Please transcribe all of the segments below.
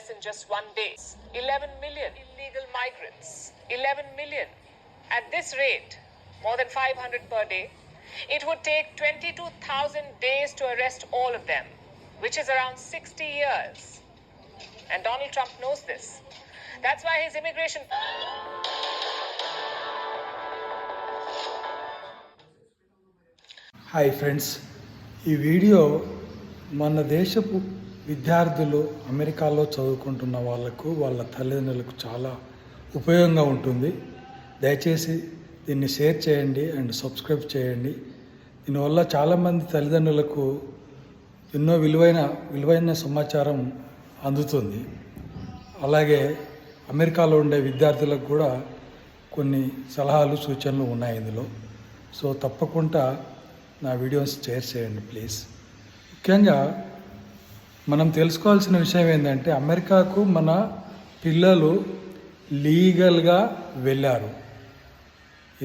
US in just one day. 11 million illegal migrants. 11 million. At this rate, more than 500 per day, it would take 22,000 days to arrest all of them, which is around 60 years. And Donald Trump knows this. That's why his immigration... hi friends, ఈ video మన దేశపు విద్యార్థులు అమెరికాలో చదువుకుంటున్న వాళ్ళకు వాళ్ళ తల్లిదండ్రులకు చాలా ఉపయోగంగా ఉంటుంది. దయచేసి దీన్ని షేర్ చేయండి అండ్ సబ్స్క్రైబ్ చేయండి. దీనివల్ల చాలామంది తల్లిదండ్రులకు ఎన్నో విలువైన సమాచారం అందుతుంది. అలాగే అమెరికాలో ఉండే విద్యార్థులకు కూడా కొన్ని సలహాలు సూచనలు ఉన్నాయి ఇందులో. సో తప్పకుండా నా వీడియోస్ షేర్ చేయండి ప్లీజ్. ముఖ్యంగా మనం తెలుసుకోవాల్సిన విషయం ఏంటంటే, అమెరికాకు మన పిల్లలు లీగల్గా వెళ్ళారు.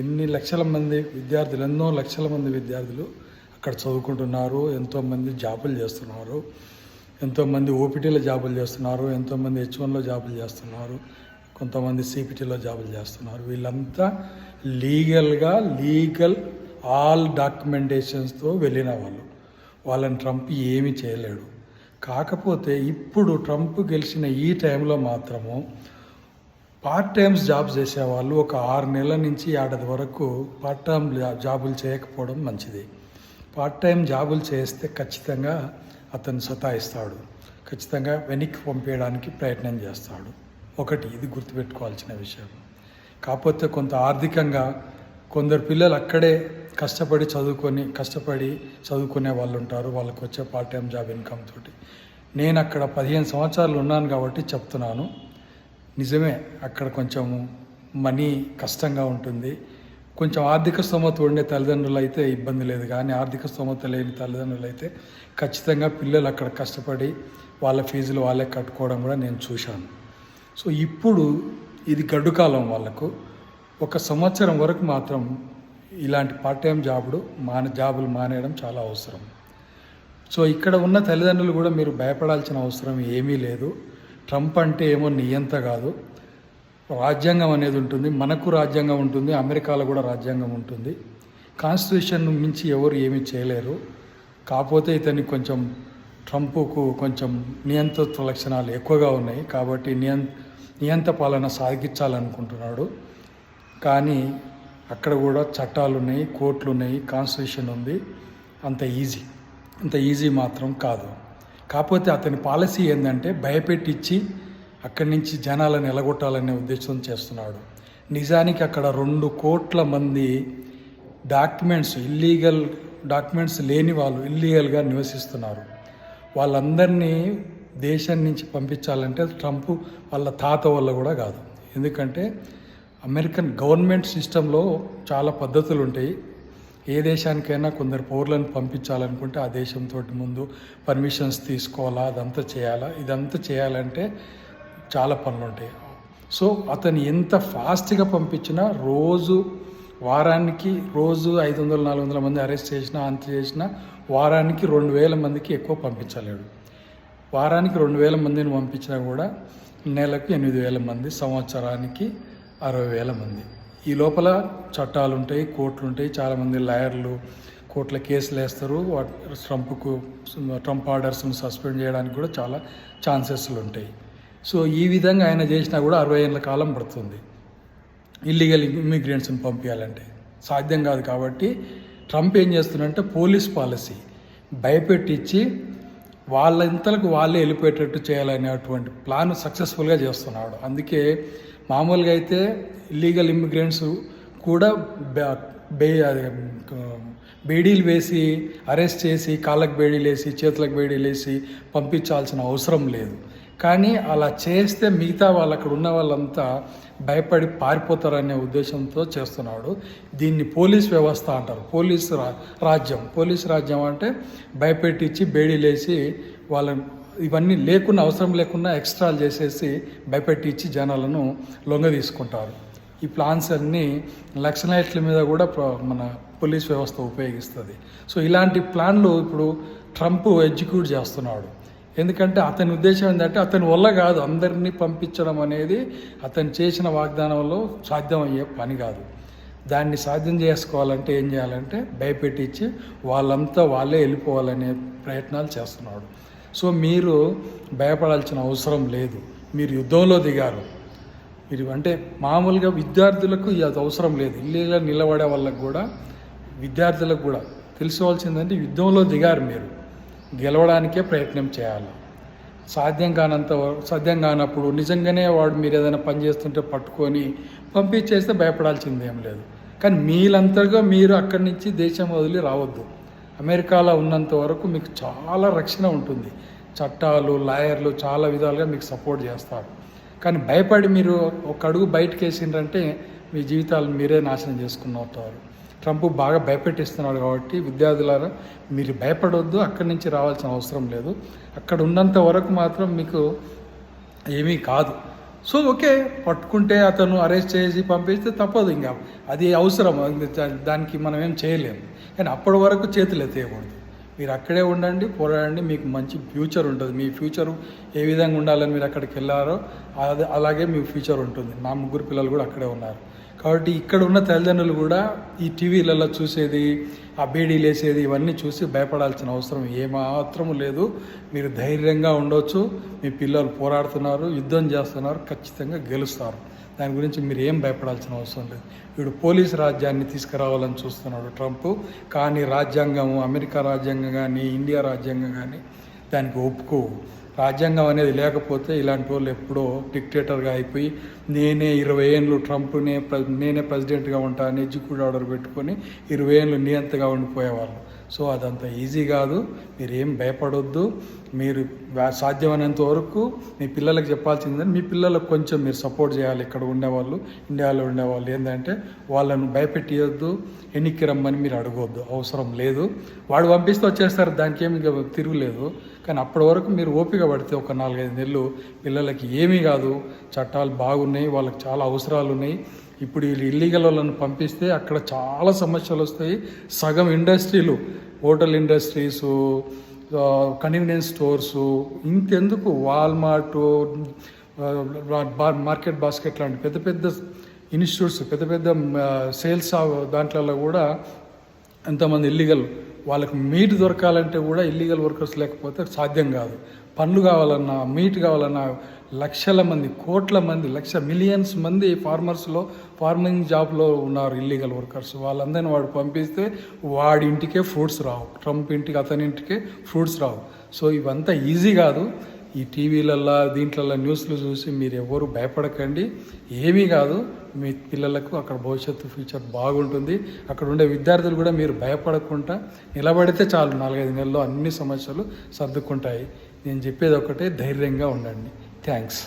ఎన్నో లక్షల మంది విద్యార్థులు అక్కడ చదువుకుంటున్నారు. ఎంతోమంది జాబులు చేస్తున్నారు, ఎంతోమంది ఓపీటీలో జాబులు చేస్తున్నారు, ఎంతోమంది H1లో జాబులు చేస్తున్నారు, కొంతమంది CPTలో జాబులు చేస్తున్నారు. వీళ్ళంతా లీగల్ ఆల్ డాక్యుమెంటేషన్స్తో వెళ్ళిన వాళ్ళని ట్రంప్ ఏమీ చేయలేడు. కాకపోతే ఇప్పుడు ట్రంప్ గెలిచిన ఈ టైంలో మాత్రము పార్ట్ టైమ్స్ జాబ్ చేసేవాళ్ళు ఒక 6 నెలల నుంచి ఏడాది వరకు పార్ట్ టైం జాబులు చేయకపోవడం మంచిది. పార్ట్ టైం జాబులు చేస్తే ఖచ్చితంగా అతను సతాయిస్తాడు, ఖచ్చితంగా వెనక్కి పంపేయడానికి ప్రయత్నం చేస్తాడు. ఇది గుర్తుపెట్టుకోవాల్సిన విషయం. కాకపోతే కొంత ఆర్థికంగా కొందరు పిల్లలు అక్కడే కష్టపడి చదువుకునే వాళ్ళు ఉంటారు. వాళ్ళకి వచ్చే పార్ట్ టైం జాబ్ ఇన్కమ్ తోటి. నేను అక్కడ 15 సంవత్సరాలు ఉన్నాను కాబట్టి చెప్తున్నాను. నిజమే, అక్కడ కొంచెం మనీ కష్టంగా ఉంటుంది. కొంచెం ఆర్థిక స్తోమత ఉండే తల్లిదండ్రులు అయితే ఇబ్బంది లేదు, కానీ ఆర్థిక స్తోమత లేని తల్లిదండ్రులు అయితే ఖచ్చితంగా పిల్లలు అక్కడ కష్టపడి వాళ్ళ ఫీజులు వాళ్ళే కట్టుకోవడం కూడా నేను చూశాను. సో ఇప్పుడు ఇది గడ్డు కాలం. వాళ్ళకు 1 సంవత్సరం వరకు మాత్రం ఇలాంటి పార్ట్ టైం జాబులు మానేయడం చాలా అవసరం. సో ఇక్కడ ఉన్న తల్లిదండ్రులు కూడా మీరు భయపడాల్సిన అవసరం ఏమీ లేదు. ట్రంప్ అంటే ఏమో నియంత కాదు. రాజ్యాంగం అనేది ఉంటుంది, మనకు రాజ్యాంగం ఉంటుంది, అమెరికాలో కూడా రాజ్యాంగం ఉంటుంది. కాన్స్టిట్యూషన్ మించి ఎవరు ఏమీ చేయలేరు. కాకపోతే ట్రంప్కు కొంచెం నియంతృత్వ లక్షణాలు ఎక్కువగా ఉన్నాయి కాబట్టి నియంత పాలన సాగించాలనుకుంటున్నాడు. కానీ అక్కడ కూడా చట్టాలు ఉన్నాయి, కోర్టులు ఉన్నాయి, కాన్స్టిట్యూషన్ ఉంది. అంత ఈజీ మాత్రం కాదు. కాకపోతే అతని పాలసీ ఏంటంటే భయపెట్టించి అక్కడి నుంచి జనాలను ఎలగొట్టాలనే ఉద్దేశం చేస్తున్నాడు. నిజానికి అక్కడ 2 కోట్ల మంది ఇల్లీగల్ డాక్యుమెంట్స్ లేని వాళ్ళు ఇల్లీగల్గా నివసిస్తున్నారు. వాళ్ళందరినీ దేశం నుంచి పంపించాలంటే ట్రంప్ వాళ్ళ తాత వల్ల కూడా కాదు. ఎందుకంటే అమెరికన్ గవర్నమెంట్ సిస్టంలో చాలా పద్ధతులు ఉంటాయి. ఏ దేశానికైనా కొందరు పౌరులను పంపించాలనుకుంటే ఆ దేశంతో ముందు పర్మిషన్స్ తీసుకోవాలా, ఇదంతా చేయాలంటే చాలా పనులు ఉంటాయి. సో అతను ఎంత ఫాస్ట్గా పంపించినా వారానికి 500-400 మంది అరెస్ట్ చేసినా వారానికి 2,000 మందికి ఎక్కువ పంపించలేడు. వారానికి 2,000 మందిని పంపించినా కూడా నెలకు 8,000 మంది, సంవత్సరానికి 60,000 మంది. ఈ లోపల చట్టాలు ఉంటాయి, కోర్టులు ఉంటాయి. చాలామంది లాయర్లు కోర్టుల కేసులు వేస్తారు. ట్రంప్ ఆర్డర్స్ను సస్పెండ్ చేయడానికి కూడా చాలా ఛాన్సెస్లు ఉంటాయి. సో ఈ విధంగా ఆయన చేసినా కూడా 60 ఏళ్ళ కాలం పడుతుంది. ఇల్లీగల్ ఇమ్మిగ్రెంట్స్ని పంపించాలంటే సాధ్యం కాదు. కాబట్టి ట్రంప్ ఏం చేస్తున్నాడంటే పోలీస్ పాలసీ భయపెట్టించి వాళ్ళంతలకు వాళ్ళే వెళ్ళిపోయేటట్టు చేయాలనేటువంటి ప్లాన్ సక్సెస్ఫుల్గా చేస్తున్నాడు. అందుకే మామూలుగా అయితే ఇల్లీగల్ ఇమ్మిగ్రెంట్స్ కూడా బేడీలు వేసి అరెస్ట్ చేసి కాళ్ళకు బేడీలు వేసి చేతులకు బేడీలు వేసి పంపించాల్సిన అవసరం లేదు. కానీ అలా చేస్తే మిగతా వాళ్ళు అక్కడ ఉన్న వాళ్ళంతా భయపడి పారిపోతారనే ఉద్దేశంతో చేస్తున్నాడు. దీన్ని పోలీస్ వ్యవస్థ అంటారు. పోలీస్ రాజ్యం అంటే భయపెట్టించి బేడీలేసి వాళ్ళని ఇవన్నీ అవసరం లేకుండా ఎక్స్ట్రాలు చేసేసి భయపెట్టించి జనాలను లొంగ తీసుకుంటారు. ఈ ప్లాన్స్ అన్నీ లక్షల మీద కూడా మన పోలీస్ వ్యవస్థ ఉపయోగిస్తుంది. సో ఇలాంటి ప్లాన్లు ఇప్పుడు ట్రంప్ ఎగ్జిక్యూట్ చేస్తున్నాడు. ఎందుకంటే అతని ఉద్దేశం ఏంటంటే అతని వల్ల కాదు అందరినీ పంపించడం అనేది అతను చేసిన వాగ్దానంలో సాధ్యమయ్యే పని కాదు. దాన్ని సాధ్యం చేసుకోవాలంటే ఏం చేయాలంటే భయపెట్టించి వాళ్ళంతా వాళ్ళే వెళ్ళిపోవాలనే ప్రయత్నాలు చేస్తున్నాడు. సో మీరు భయపడాల్సిన అవసరం లేదు. మీరు యుద్ధంలో దిగారు. మీరు అంటే మామూలుగా విద్యార్థులకు అది అవసరం లేదు. ఇల్లీగా నిలబడే వాళ్ళకు కూడా విద్యార్థులకు కూడా తెలుసుకోవాల్సిందంటే యుద్ధంలో దిగారు, మీరు గెలవడానికే ప్రయత్నం చేయాలి. సాధ్యం కానప్పుడు నిజంగానే వాడు మీరు ఏదైనా పని చేస్తుంటే పట్టుకొని పంపించేస్తే భయపడాల్సింది ఏం లేదు. కానీ మీలంతగా మీరు అక్కడి నుంచి దేశం వదిలి రావద్దు. అమెరికాలో ఉన్నంత వరకు మీకు చాలా రక్షణ ఉంటుంది. చట్టాలు, లాయర్లు చాలా విధాలుగా మీకు సపోర్ట్ చేస్తారు. కానీ భయపడి మీరు ఒక అడుగు బయటకు వేసిండ్రంటే మీ జీవితాలు మీరే నాశనం చేసుకున్నవుతారు. ట్రంప్ బాగా భయపెట్టిస్తున్నాడు కాబట్టి విద్యార్థులారా మీరు భయపడవద్దు. అక్కడి నుంచి రావాల్సిన అవసరం లేదు. అక్కడ ఉన్నంత వరకు మాత్రం మీకు ఏమీ కాదు. సో ఓకే, పట్టుకుంటే అతను అరెస్ట్ చేసి పంపిస్తే తప్పదు, ఇంకా అది అవసరం, దానికి మనం ఏం చేయలేము. కానీ అప్పటి వరకు చేతులు ఎత్తేయకూడదు. మీరు అక్కడే ఉండండి, పోరాడండి, మీకు మంచి ఫ్యూచర్ ఉంటుంది. మీ ఫ్యూచరు ఏ విధంగా ఉండాలని మీరు అక్కడికి వెళ్ళారో అలాగే మీ ఫ్యూచర్ ఉంటుంది. నా 3 పిల్లలు కూడా అక్కడే ఉన్నారు. కాబట్టి ఇక్కడ ఉన్న తల్లిదండ్రులు కూడా ఈ టీవీలలో చూసేది, ఆ బీడీలు వేసేది ఇవన్నీ చూసి భయపడాల్సిన అవసరం ఏమాత్రము లేదు. మీరు ధైర్యంగా ఉండొచ్చు. మీ పిల్లలు పోరాడుతున్నారు, యుద్ధం చేస్తున్నారు, ఖచ్చితంగా గెలుస్తారు. దాని గురించి మీరు ఏం భయపడాల్సిన అవసరం లేదు. వీడు పోలీసు రాజ్యాన్ని తీసుకురావాలని చూస్తున్నాడు ట్రంప్. కానీ రాజ్యాంగం, అమెరికా రాజ్యాంగం కానీ ఇండియా రాజ్యాంగం కానీ దానికి ఒప్పుకోవు. రాజ్యాంగం అనేది లేకపోతే ఇలాంటి వాళ్ళు ఎప్పుడో డిక్టేటర్గా అయిపోయి నేనే 20 ఏళ్ళు నేనే ప్రెసిడెంట్గా ఉంటాను ఎగ్జిక్యూటివ్ ఆర్డర్ పెట్టుకొని 20 ఏళ్ళు నియంతగా ఉండిపోయేవాళ్ళు. సో అదంత ఈజీ కాదు. మీరు ఏం భయపడొద్దు. మీరు సాధ్యమైనంత వరకు మీ పిల్లలకు చెప్పాల్సిందని మీ పిల్లలకు కొంచెం మీరు సపోర్ట్ చేయాలి. ఇక్కడ ఉండేవాళ్ళు, ఇండియాలో ఉండేవాళ్ళు ఏంటంటే వాళ్ళను భయపెట్టియొద్దు, ఎన్నికి రమ్మని మీరు అడగవద్దు, అవసరం లేదు. వాడు పంపిస్తే వచ్చేస్తారు, దానికి ఏమి తిరుగులేదు. కానీ అప్పటి వరకు మీరు ఓపిక పడితే ఒక 4-5 నెలలు పిల్లలకి ఏమీ కాదు. చట్టాలు బాగున్నాయి, వాళ్ళకి చాలా అవసరాలు ఉన్నాయి. ఇప్పుడు వీళ్ళు ఇల్లీగల్ వాళ్ళని పంపిస్తే అక్కడ చాలా సమస్యలు వస్తాయి. సగం ఇండస్ట్రీలు, హోటల్ ఇండస్ట్రీసు, కన్వీనియన్స్ స్టోర్సు, ఇంకెందుకు వాల్మార్టు, మార్కెట్ బాస్కెట్ లాంటి పెద్ద పెద్ద ఇన్స్టిట్యూట్స్, పెద్ద పెద్ద సేల్స్ దాంట్లో కూడా ఎంతమంది ఇల్లీగల్, వాళ్ళకి మీట్ దొరకాలంటే కూడా ఇల్లీగల్ వర్కర్స్ లేకపోతే సాధ్యం కాదు. పండ్లు కావాలన్నా, మీట్ కావాలన్నా లక్షల మంది, కోట్ల మంది, మిలియన్స్ మంది ఫార్మింగ్ జాబ్లో ఉన్నారు ఇల్లీగల్ వర్కర్స్. వాళ్ళందరినీ వాడు పంపిస్తే వాడి ఇంటికే ఫ్రూట్స్ రావు, ట్రంప్ ఇంటికి, అతని ఇంటికే ఫ్రూట్స్ రావు. సో ఇవంతా ఈజీ కాదు. ఈ టీవీలల్లో దీంట్లలో న్యూస్లు చూసి మీరు ఎవరు భయపడకండి, ఏమీ కాదు. మీ పిల్లలకు అక్కడ భవిష్యత్తు ఫ్యూచర్ బాగుంటుంది. అక్కడ ఉండే విద్యార్థులు కూడా మీరు భయపడకుండా నిలబడితే చాలు, 4-5 నెలల్లో అన్ని సమస్యలు సర్దుకుంటాయి. నేను చెప్పేది ఒకటే, ధైర్యంగా ఉండండి. థ్యాంక్స్.